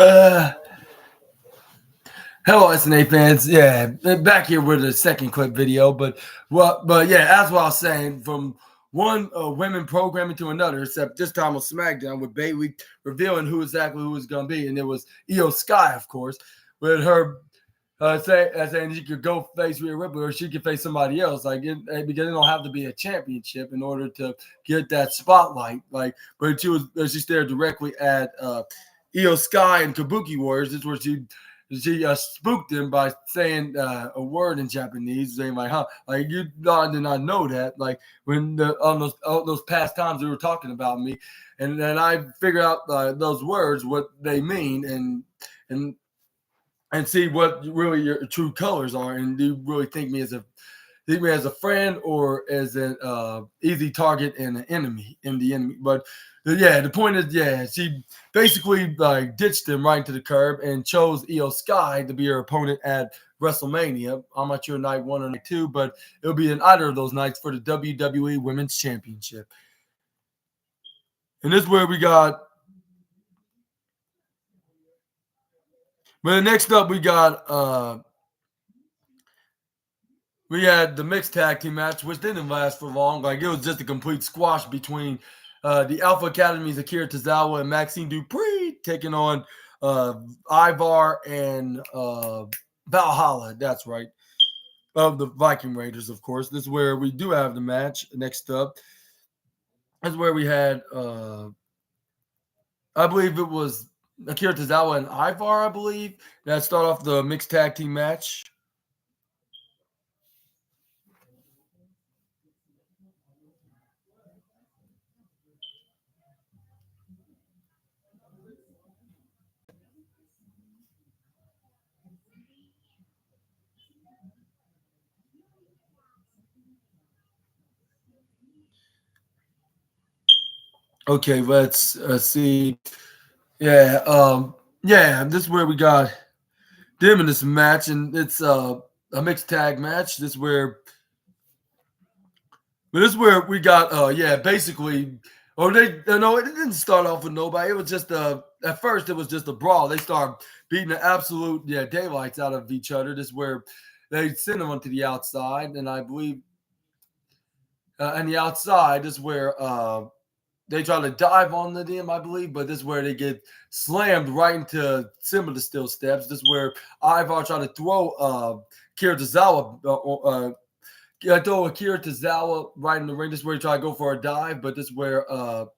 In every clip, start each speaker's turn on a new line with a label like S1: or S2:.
S1: Hello, SNA fans. Yeah, back here with a second clip video, but yeah, as what I was saying, from one women programming to another, except this time on SmackDown with Bayley revealing who was going to be, and it was Io Sky, of course, with her saying she could go face Rhea Ripley or she could face somebody else, because it don't have to be a championship in order to get that spotlight. But she stared directly at Io Sky and Kabuki Warriors. This is where she spooked him by saying a word in Japanese, saying like, "Huh?" Like you did not know that. Like when on those past times they were talking about me, and then I figured out those words, what they mean, and see what really your true colors are, and do you really think me as a friend or as an easy target and an enemy in the enemy. But yeah, the point is, yeah, she basically ditched him right into the curb and chose Io Sky to be her opponent at WrestleMania. I'm not sure night 1 or night 2, but it'll be in either of those nights for the WWE Women's Championship. And this is where we got. But next up, we had the mixed tag team match, which didn't last for long. Like it was just a complete squash between the Alpha Academy's Akira Tozawa and Maxine Dupree taking on Ivar and Valhalla. That's right, of the Viking Raiders, of course. This is where we do have the match. Next up, that's where we had, I believe it was Akira Tozawa and Ivar. I believe that start off the mixed tag team match. Okay, let's see. Yeah, this is where we got them in this match, and it's a mixed tag match. This is where we got basically, or they no, it didn't start off with nobody. It was just at first it was just a brawl. They started beating the absolute daylights out of each other. This is where they send them onto the outside, and I believe, and the outside is where they try to dive on them, I believe, but this is where they get slammed right into some of the steel steps. This is where Ivar tried to throw Akira Tozawa, throw Akira Tozawa right in the ring. This is where he tried to go for a dive, but this is where Akira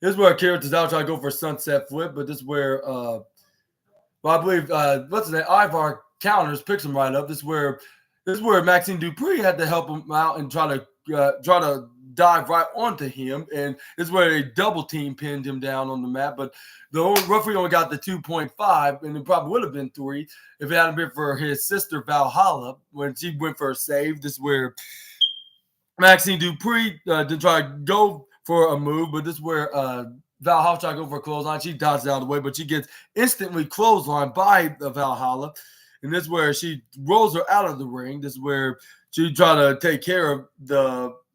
S1: Tozawa tried to go for a sunset flip, but this is where I believe what's his name? Ivar counters, picks him right up. This is where Maxine Dupree had to help him out and try to dive right onto him, and this is where they double team pinned him down on the mat. But the referee only got the 2.5, and it probably would have been 3 if it hadn't been for his sister Valhalla when she went for a save. This is where Maxine Dupree to try to go for a move, but this is where Valhalla tried to go for a clothesline. She dodged out of the way, but she gets instantly clotheslined by the Valhalla. And this is where she rolls her out of the ring. This is where she tried to take care of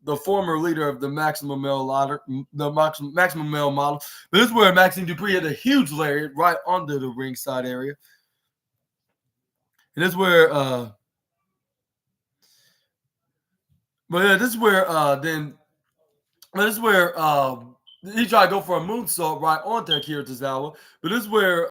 S1: the former leader of the Maximum Male ladder, the Maximum Male model. But this is where Maxine Dupree had a huge lariat right onto the ringside area. And this is where he tried to go for a moonsault right onto Akira Tozawa. But this is where